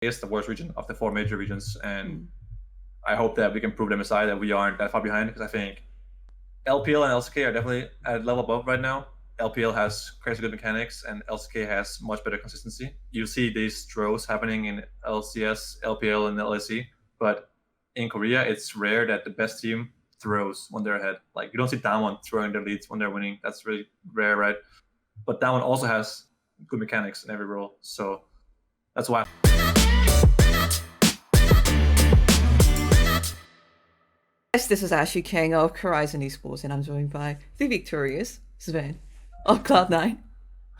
is the worst region of the 4 major regions, and Mm. I hope that we can prove to MSI that we aren't that far behind, because I think LPL and LCK are definitely at a level above right now. LPL has crazy good mechanics, and LCK has much better consistency. You see these throws happening in LCS, LPL, and LSE, but in Korea, it's rare that the best team throws when they're ahead. Like, you don't see Damwon throwing their leads when they're winning. That's really rare, right? But Damwon also has good mechanics in every role, so that's why. Yes, this is Ashley King of Horizon Esports, and I'm joined by the victorious Zven of Cloud9.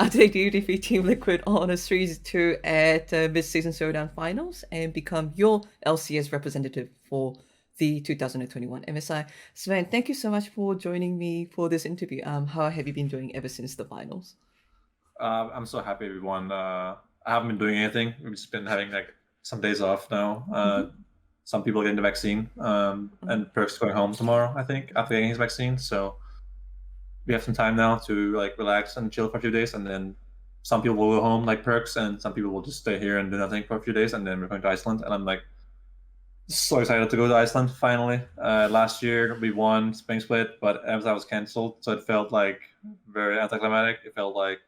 After you defeat Team Liquid on a Series 2 at Mid-Season Showdown Finals and become your LCS representative for the 2021 MSI. Zven, thank you so much for joining me for this interview. How have you been doing ever since the finals? I'm so happy we won. I haven't been doing anything. We've just been having like some days off now. Some people getting the vaccine, and Perk's going home tomorrow, I think, after getting his vaccine. So we have some time now to like relax and chill for a few days, and then some people will go home like Perks, and some people will just stay here and do nothing for a few days, and then we're going to Iceland. And I'm like so excited to go to Iceland finally. Last year we won Spring Split, but MSI was cancelled, so it felt like very anticlimactic. It felt like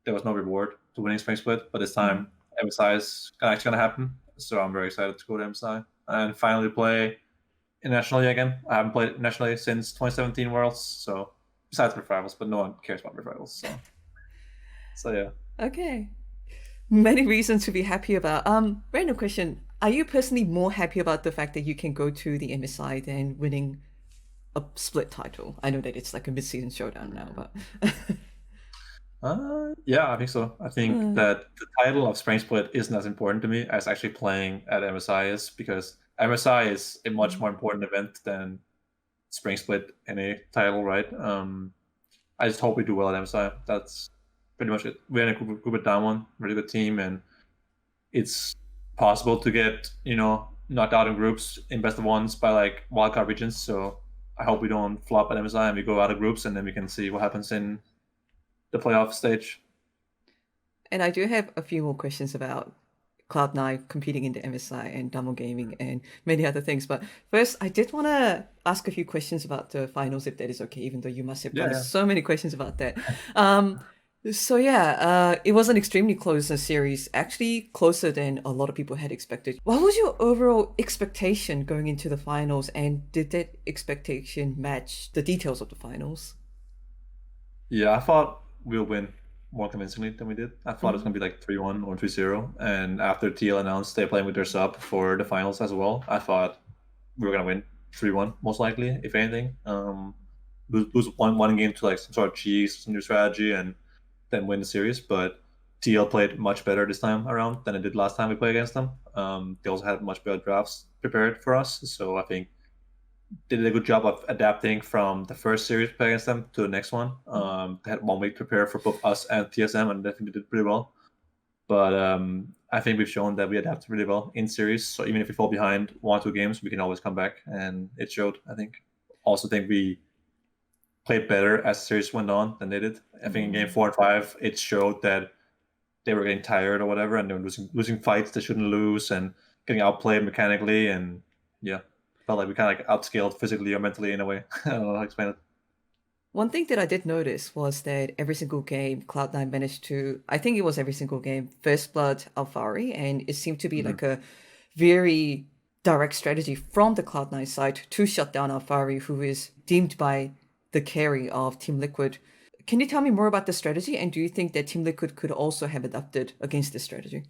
there was no reward to winning Spring Split, but this time MSI is actually going to happen. So I'm very excited to go to MSI and finally play internationally again. I haven't played nationally since 2017 Worlds, so besides revivals, but no one cares about revivals. So yeah. Okay. Many reasons to be happy about. Random question. Are you personally more happy about the fact that you can go to the MSI than winning a split title? I know that it's like a mid-season showdown now, but Yeah, I think so. I think that the title of Spring Split isn't as important to me as actually playing at MSI is, because MSI is a much more important event than Spring Split any title, right? I just hope we do well at MSI. That's pretty much it. We're in a group with Damwon, really good team, and it's possible to get, knocked out in groups in best of ones by like wildcard regions. So I hope we don't flop at MSI and we go out of groups, and then we can see what happens in the playoff stage. and I do have a few more questions about Cloud9 competing in the MSI and Damo Gaming and many other things. But first, I did want to ask a few questions about the finals, if that is okay, even though you must have gotten Yeah. so many questions about that. It was an extremely close series, actually closer than a lot of people had expected. What was your overall expectation going into the finals, and did that expectation match the details of the finals? Yeah, I thought we'll win more convincingly than we did. I thought it was going to be like 3-1 or 3-0. And after TL announced they're playing with their sub for the finals as well, I thought we were going to win 3-1, most likely, if anything. Lose one game to like some sort of cheese, some new strategy, and then win the series. But TL played much better this time around than it did last time we played against them. They also had much better drafts prepared for us. So I think did a good job of adapting from the first series play against them to the next one. They had 1 week to prepare for both us and TSM, and definitely did pretty well. But I think we've shown that we adapt really well in series. So even if we fall behind 1 or 2 games, we can always come back, and it showed, I think. Also think we played better as the series went on than they did. I think in game 4 and 5, it showed that they were getting tired or whatever, and they were losing fights they shouldn't lose, and getting outplayed mechanically, and yeah. Felt like we kind of like outscaled physically or mentally in a way. I don't know how to explain it. One thing that I did notice was that every single game, Cloud9 managed to, I think it was every single game, first blood Alfari, and it seemed to be like a very direct strategy from the Cloud9 side to shut down Alfari, who is deemed by the carry of Team Liquid. Can you tell me more about the strategy, and do you think that Team Liquid could also have adapted against this strategy?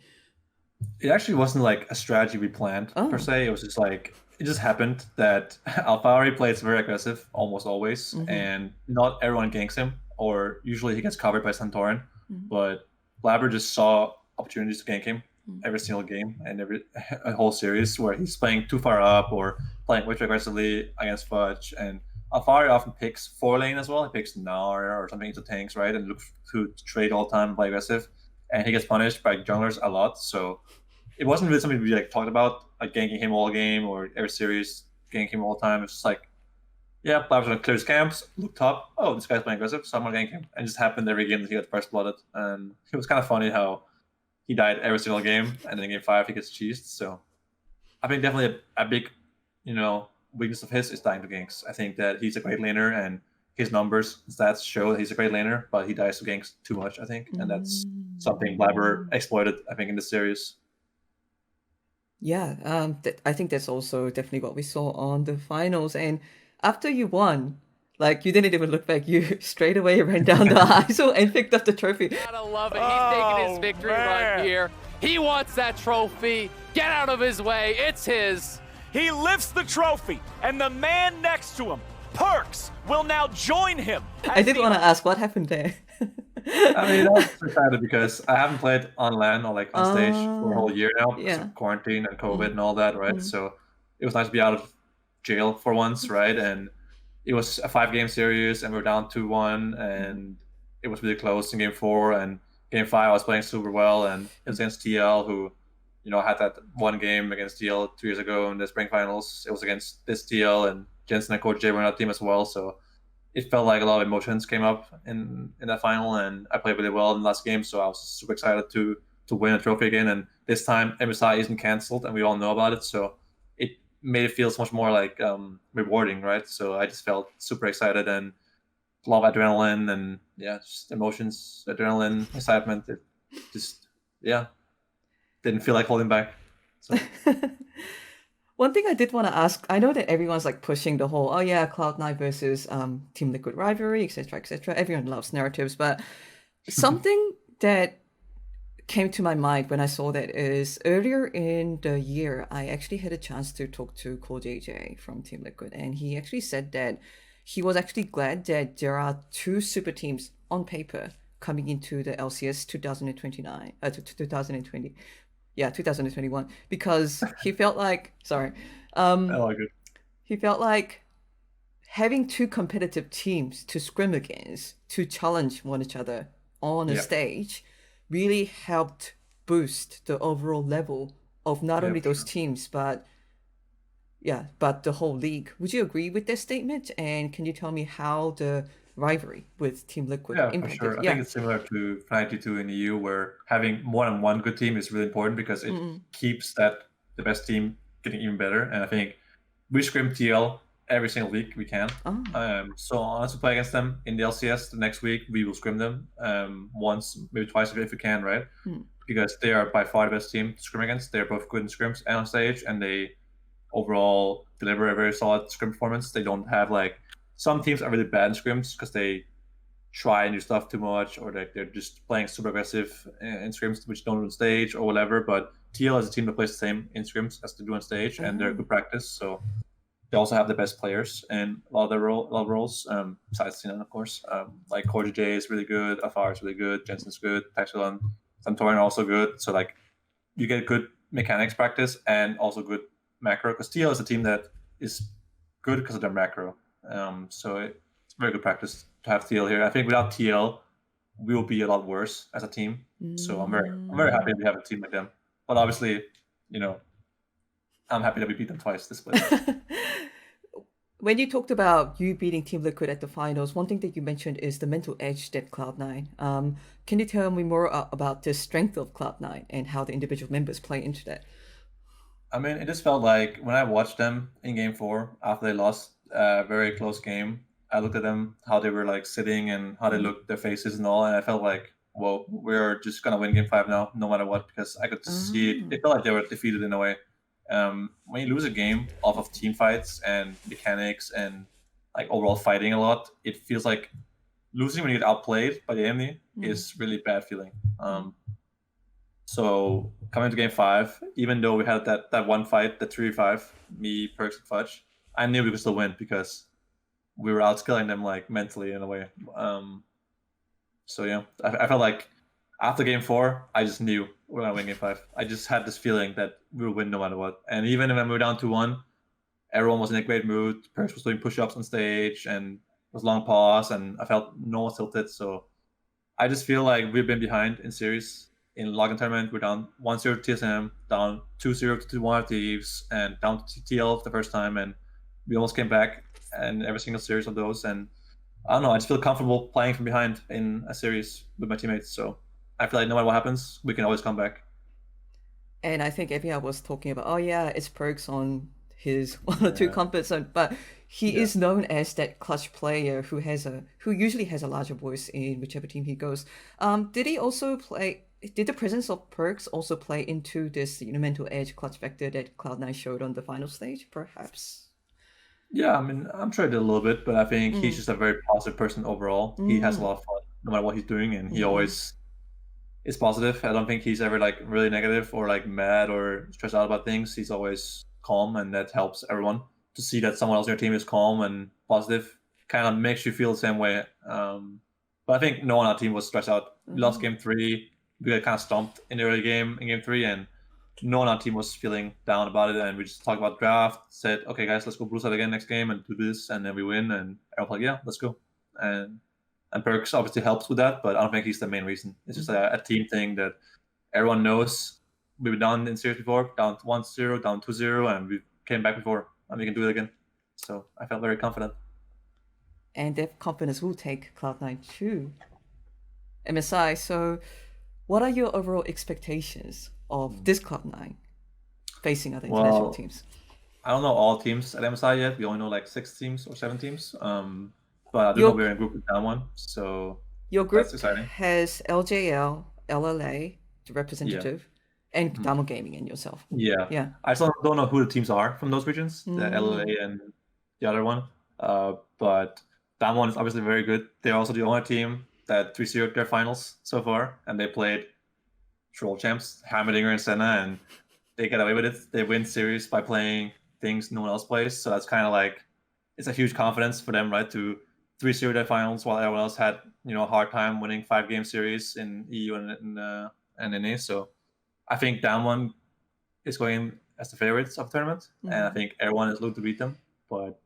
It actually wasn't like a strategy we planned per se. It was just like, it just happened that Alfari plays very aggressive almost always, and not everyone ganks him, or usually he gets covered by Santorin. But Blabber just saw opportunities to gank him every single game and a whole series where he's playing too far up or playing way too aggressively against Fudge. And Alfari often picks 4 lane as well. He picks Gnar or something into tanks, right? And looks to trade all the time and play aggressive. And he gets punished by junglers a lot. So it wasn't really something we like talked about, like ganking him all game or every series, ganking him all the time. It's just like, yeah, Blabber's gonna clear his camps, look top. Oh, this guy's playing aggressive, so I'm gonna gank him. And it just happened every game that he got first blooded. And it was kind of funny how he died every single game, and then in game 5 he gets cheesed. So I think definitely a big, weakness of his is dying to ganks. I think that he's a great laner, and his numbers, stats show that he's a great laner, but he dies to ganks too much, I think, and that's something Blabber exploited, I think, in this series. Yeah, I think that's also definitely what we saw on the finals. And after you won, like you didn't even look back. You straight away ran down the ISO and picked up the trophy. Gotta love it. He's taking his victory run here. He wants that trophy. Get out of his way. It's his. He lifts the trophy, and the man next to him, Perks, will now join him. I did want to ask what happened there. I mean, I was excited because I haven't played on LAN or like on stage for a whole year now because of quarantine and COVID and all that, right? So it was nice to be out of jail for once, right? And it was a 5-game series, and we were down 2-1, and it was really close in game 4. And game 5, I was playing super well, and it was against TL, who, had that one game against TL 2 years ago in the spring finals. It was against this TL, and Jensen and Coach J were on that team as well. So it felt like a lot of emotions came up in that final, and I played really well in the last game. So I was super excited to win a trophy again. And this time, MSI isn't canceled, and we all know about it. So it made it feel so much more like rewarding, right? So I just felt super excited and a lot of adrenaline and just emotions, adrenaline, excitement. It just didn't feel like holding back. So. One thing I did want to ask, I know that everyone's like pushing the whole, Cloud9 versus Team Liquid rivalry, etc., etc. Everyone loves narratives, but something that came to my mind when I saw that is earlier in the year, I actually had a chance to talk to Cole JJ from Team Liquid, and he actually said that he was actually glad that there are 2 super teams on paper coming into the LCS 2021, because he felt like, he felt like having 2 competitive teams to scrim against, to challenge one another on a stage, really helped boost the overall level of not only those teams, but the whole league. Would you agree with that statement? And can you tell me how the rivalry with Team Liquid impacted? For sure. I think it's similar to Fnatic 2 in EU, where having more than one good team is really important because it keeps the best team getting even better. And I think we scrim TL every single week we can. So once we play against them in the LCS the next week, we will scrim them once, maybe twice if we can, right? Because they are by far the best team to scrim against. They're both good in scrims and on stage, and they overall deliver a very solid scrim performance. They don't have some teams are really bad in scrims because they try and do stuff too much, or they're just playing super aggressive in scrims which don't do on stage or whatever. But TL is a team that plays the same in scrims as they do on stage, and they're good practice. So they also have the best players in a lot of roles, besides Sinan, of course. Like Corey J is really good, Alfari is really good, Jensen's good, Taxilon, Santorin are also good. So you get good mechanics practice and also good macro, because TL is a team that is good because of their macro. So it's very good practice to have TL here. I think without TL, we will be a lot worse as a team. So I'm very happy we have a team like them. But obviously, I'm happy that we beat them twice this split. When you talked about you beating Team Liquid at the finals, one thing that you mentioned is the mental edge that Cloud9. Can you tell me more about the strength of Cloud9 and how the individual members play into that? I mean, it just felt like when I watched them in game 4 after they lost a very close game, I looked at them, how they were sitting and how they looked, their faces and all, and I felt like, whoa, we're just gonna win game 5 now, no matter what, because I could see it. It felt like they were defeated in a way. When you lose a game off of team fights and mechanics and overall fighting a lot, it feels like losing when you get outplayed by the enemy is really bad feeling. So coming to game 5, even though we had that one fight, the 3v5, me, Perks, and Fudge, I knew we could still win because we were outscaling them mentally in a way. So yeah, I felt like after game 4, I just knew we were gonna win game 5. I just had this feeling that we would win no matter what. And even when we were down 2-1, everyone was in a great mood. Perks was doing push-ups on stage and it was long pause, and I felt no one tilted. So I just feel like we've been behind in series. In login tournament, we're down 1-0 to TSM, down 2-0 to 1 Thieves, and down to TL for the first time, and we almost came back in every single series of those. And I don't know, I just feel comfortable playing from behind in a series with my teammates. So I feel like no matter what happens, we can always come back. And I think Evia was talking about, oh yeah, it's perks on his one or two comfort zone, but he is known as that clutch player who usually has a larger voice in whichever team he goes. Did he also play? Did the presence of perks also play into this mental edge clutch vector that Cloud9 showed on the final stage? Perhaps. Yeah, I mean, I'm sure he did a little bit, but I think he's just a very positive person overall. He has a lot of fun no matter what he's doing, and he always is positive. I don't think he's ever like really negative or like mad or stressed out about things. He's always calm, and that helps everyone to see that someone else on your team is calm and positive. Kind of makes you feel the same way. But I think no one on our team was stressed out. We lost game 3. We got kind of stomped in the early game in game 3, and no one on our team was feeling down about it. And we just talked about draft, said, okay, guys, let's go Bruce out again next game and do this, and then we win. And everyone's like, yeah, let's go. And Perks obviously helps with that, but I don't think he's the main reason. It's just a team thing that everyone knows. We've been down in series before, down 1-0, down 2-0, and we came back before, and we can do it again. So I felt very confident. And that confidence will take Cloud9 to MSI. So what are your overall expectations of this Cloud9 facing other international teams? I don't know all teams at MSI yet. We only know like 6 teams or 7 teams. But I do know we're in a group with that one, so your group has LJL, LLA, the representative, and Damo Gaming and yourself. Yeah. I still don't know who the teams are from those regions, the LLA and the other one. But that one is obviously very good. They're also the only team that 3-0 their finals so far, and they played Troll Champs, Hammerdinger and Senna, and they get away with it. They win series by playing things no one else plays, so that's kind of like, it's a huge confidence for them, right, to 3-0 their finals while everyone else had a hard time winning 5-game series in EU and NA. So I think Damwon is going as the favorites of the tournament, and I think everyone is looking to beat them. But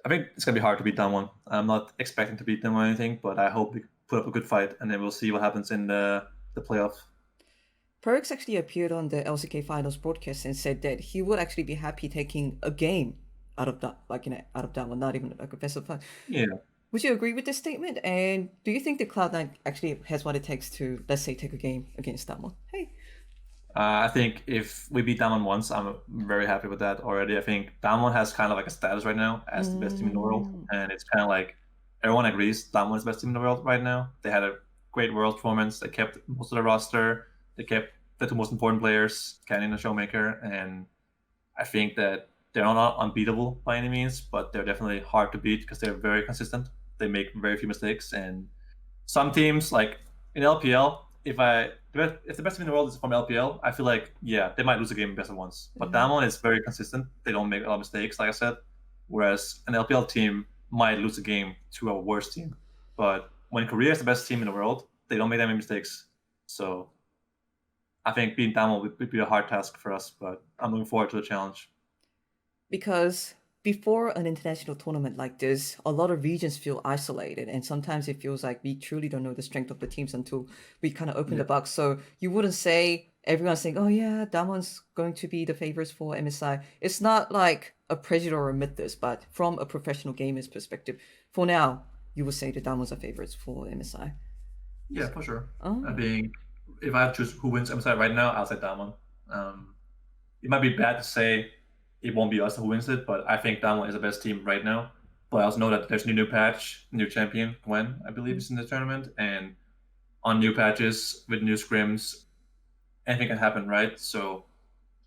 I think it's gonna be hard to beat Damwon. I'm not expecting to beat them or anything, but I hope we put up a good fight, and then we'll see what happens in the playoff. Perks actually appeared on the LCK Finals broadcast and said that he would actually be happy taking a game out of that, out of that one, not even like a best of 5. Yeah. Would you agree with this statement? And do you think that Cloud9 actually has what it takes to, let's say, take a game against Damwon? Hey. I think if we beat Damwon once, I'm very happy with that already. I think Damwon has kind of like a status right now as the best team in the world, and it's kind of like everyone agrees Damwon is the best team in the world right now. They had a great world performance. They kept most of the roster. They kept the 2 most important players, Canyon and Showmaker, and I think that they're not unbeatable by any means, but they're definitely hard to beat because they're very consistent. They make very few mistakes, and some teams, like in LPL, if the best team in the world is from LPL, I feel like, yeah, they might lose a game in best of ones. But Damwon is very consistent. They don't make a lot of mistakes, like I said. Whereas an LPL team might lose a game to a worse team. But when Korea is the best team in the world, they don't make that many mistakes. So I think beating Damwon would be a hard task for us, but I'm looking forward to the challenge. Because before an international tournament like this, a lot of regions feel isolated, and sometimes it feels like we truly don't know the strength of the teams until we kind of open the box. So you wouldn't say everyone's saying, oh yeah, Damwon's going to be the favorites for MSI. It's not like a prejudice or a myth this, but from a professional gamer's perspective, for now, you would say the Damwon's are favorites for MSI. Yeah, for sure. I think if I had to choose who wins MSI right now, I'll say Damwon. It might be bad to say it won't be us who wins it, but I think Damwon is the best team right now. But I also know that there's a new patch, new champion, Gwen, I believe, is in the tournament. And on new patches with new scrims, anything can happen, right? So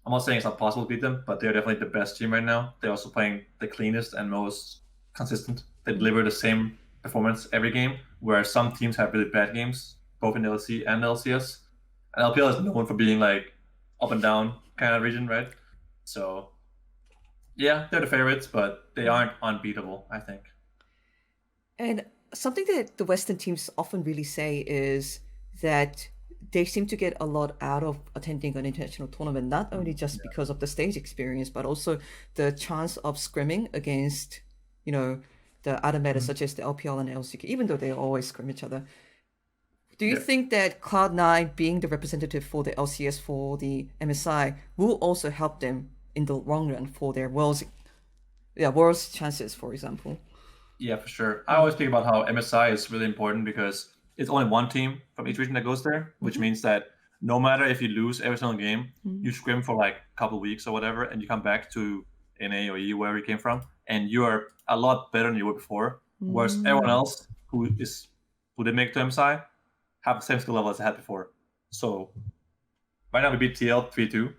I'm not saying it's not possible to beat them, but they're definitely the best team right now. They're also playing the cleanest and most consistent. They deliver the same performance every game, where some teams have really bad games, both in LC and LCS. And LPL is known for being like up and down kind of region, right? So yeah, they're the favorites, but they aren't unbeatable, I think. And something that the Western teams often really say is that they seem to get a lot out of attending an international tournament, not only just because of the stage experience, but also the chance of scrimming against, the other metas such as the LPL and LCK, even though they always scrim each other. Do you think that Cloud9 being the representative for the LCS for the MSI will also help them in the long run for their world's chances, for example? Yeah, for sure. I always think about how MSI is really important because it's only one team from each region that goes there, which means that no matter if you lose every single game, you scrim for like a couple of weeks or whatever, and you come back to NA or EU, wherever you came from, and you are a lot better than you were before. Whereas everyone else who did make it to MSI have the same skill level as they had before. So right now we beat TL 3-2,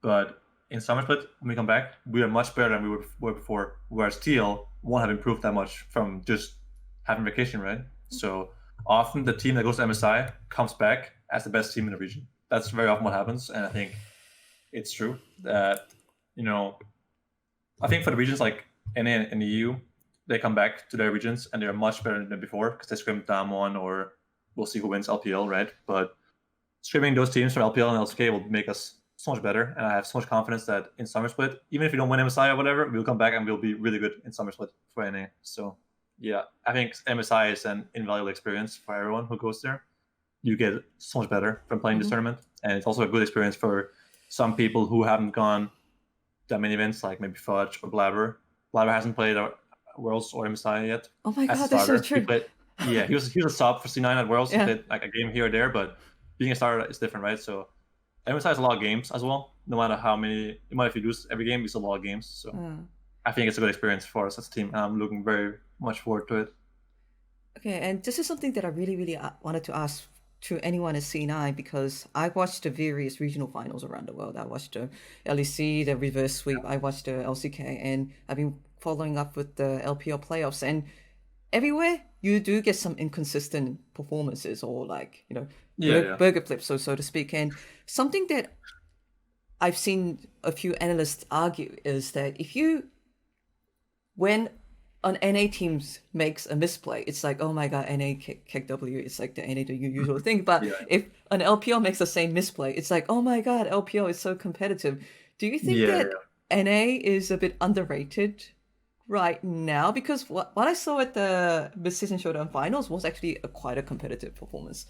but in Summer Split, when we come back, we are much better than we were before. Whereas TL won't have improved that much from just having vacation, right? So often the team that goes to MSI comes back as the best team in the region. That's very often what happens, and I think it's true that, I think for the regions like NA and EU, they come back to their regions and they're much better than before because they scrim Damwon, or we'll see who wins LPL, right? But scrimming those teams from LPL and LCK will make us so much better, and I have so much confidence that in Summer Split, even if we don't win MSI or whatever, we'll come back and we'll be really good in Summer Split for NA. So yeah, I think MSI is an invaluable experience for everyone who goes there. You get so much better from playing this tournament, and it's also a good experience for some people who haven't gone that many events, like maybe Fudge or Blabber. Blabber hasn't played Worlds or MSI yet. Oh my god, that's so true. He was a sub for C9 at Worlds. He played like a game here or there, but being a starter is different, right? So MSI has a lot of games as well. No matter how many, if you lose every game, it's a lot of games. So I think it's a good experience for us as a team, and I'm looking very much forward to it. Okay, and this is something that I really wanted to ask to anyone at C9, because I watched the various regional finals around the world. I watched the LEC, the reverse sweep, I watched the LCK, and I've been following up with the LPL playoffs, and everywhere you do get some inconsistent performances, or like, burger flips, so to speak. And something that I've seen a few analysts argue is that when an NA team makes a misplay, it's like, oh my god, NA kick W, it's like the NA the usual thing. But if an LPL makes the same misplay, it's like, oh my god, LPL is so competitive. Do you think that NA is a bit underrated right now? Because what I saw at the mid-season showdown finals was actually quite a competitive performance.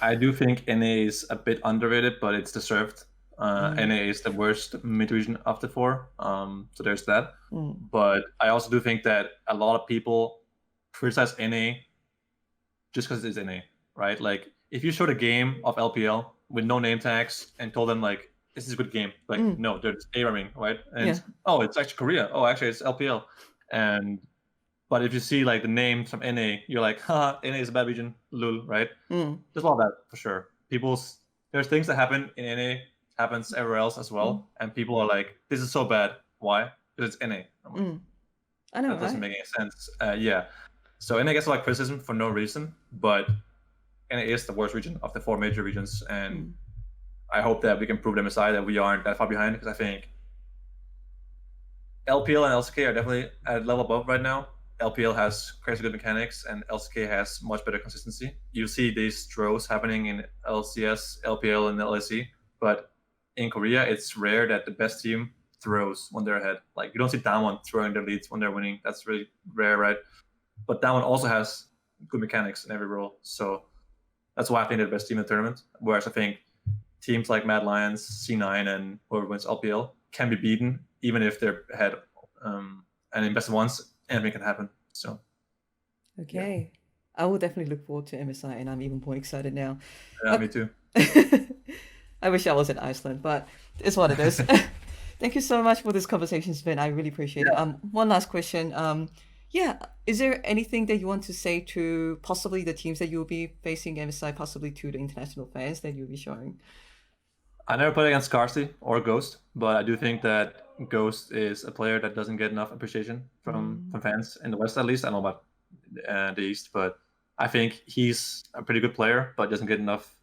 I do think NA is a bit underrated, but it's deserved. NA is the worst mid-region of the four, so there's that. But I also do think that a lot of people criticize NA just because it's NA, right? Like, if you showed a game of LPL with no name tags and told them, like, this is a good game, like, no, they're just A-ramming, right? And it's actually Korea. Oh, actually, it's LPL. But if you see, like, the names from NA, you're like, haha, NA is a bad region, lul, right? There's a lot of that, for sure. There's things that happen in NA, happens everywhere else as well, and people are like, this is so bad. Why? Because it's NA. I know, that doesn't make any sense. So NA gets a lot of criticism for no reason, but NA is the worst region of the four major regions, and I hope that we can prove to MSI that we aren't that far behind, because I think LPL and LCK are definitely at a level above right now. LPL has crazy good mechanics, and LCK has much better consistency. You see these throws happening in LCS, LPL, and LSE, but in Korea, it's rare that the best team throws when they're ahead. Like, you don't see Damwon throwing their leads when they're winning. That's really rare, right? But Damwon also has good mechanics in every role. So that's why I think they're the best team in the tournament. Whereas I think teams like Mad Lions, C9, and whoever wins LPL can be beaten, even if they're ahead. And in best of ones, anything can happen. So, okay. Yeah. I will definitely look forward to MSI, and I'm even more excited now. Yeah, me too. I wish I was in Iceland, but it's what it is. Thank you so much for this conversation, Zven. I really appreciate it. One last question. Is there anything that you want to say to possibly the teams that you'll be facing MSI, possibly to the international fans that you'll be showing? I never played against Scarcity or Ghost, but I do think that Ghost is a player that doesn't get enough appreciation from fans in the West, at least. I don't know about the East, but I think he's a pretty good player, but doesn't get enough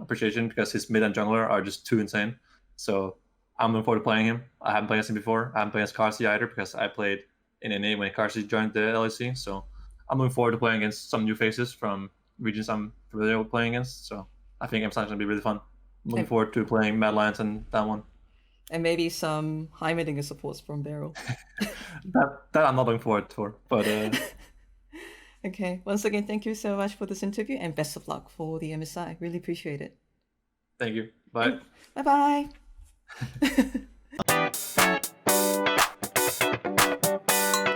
appreciation because his mid and jungler are just too insane. So I'm looking forward to playing him. I haven't played against him before. I haven't played against Carsey either, because I played in NA when Carsey joined the LEC. So I'm looking forward to playing against some new faces from regions I'm familiar with playing against. So I think MSI is going to be really fun. I'm looking forward to playing Mad Lions and that one. And maybe some Heimerdinger supports from Barrel. that I'm not looking forward for, but... Okay, once again, thank you so much for this interview, and best of luck for the MSI. Really appreciate it. Thank you. Bye. Bye-bye.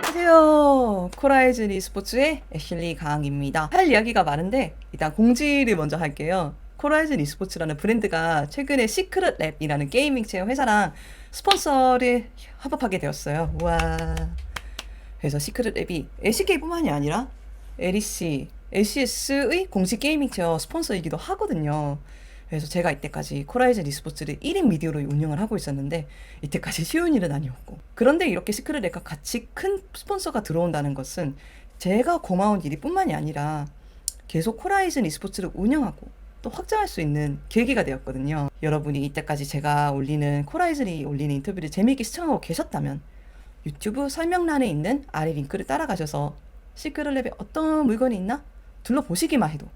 안녕하세요. 코라이즌 e스포츠의 애슐리 강입니다. 할 이야기가 많은데 일단 공지를 먼저 할게요. 코라이즌 e스포츠라는 브랜드가 최근에 시크릿 랩이라는 게이밍 체어 회사랑 스폰서를 협업하게 되었어요. 우와. 그래서 시크릿 랩이 LCK뿐만이 아니라 LEC, LCS의 공식 게이밍 체어 스폰서이기도 하거든요. 그래서 제가 이때까지 코라이즌 e스포츠를 1인 미디어로 운영을 하고 있었는데 이때까지 쉬운 일은 아니었고, 그런데 이렇게 시크릿 랩과 같이 큰 스폰서가 들어온다는 것은 제가 고마운 일이 뿐만이 아니라 계속 코라이즌 e스포츠를 운영하고 또 확장할 수 있는 계기가 되었거든요. 여러분이 이때까지 제가 올리는 코라이즌이 올리는 인터뷰를 재미있게 시청하고 계셨다면 유튜브 설명란에 있는 아래 링크를 따라가셔서 시크릿 랩에 어떤 물건이 있나 둘러보시기만 해도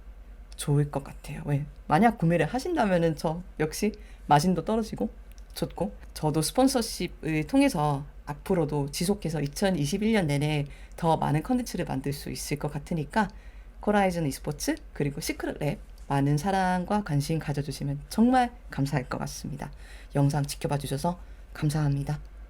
좋을 것 같아요. 왜? 만약 구매를 하신다면은 저 역시 마진도 떨어지고 좋고, 저도 스폰서십을 통해서 앞으로도 지속해서 2021년 내내 더 많은 컨텐츠를 만들 수 있을 것 같으니까 코라이즌 e스포츠 그리고 시크릿 랩 많은 사랑과 관심 가져주시면 정말 감사할 것 같습니다. 영상 지켜봐 주셔서 감사합니다.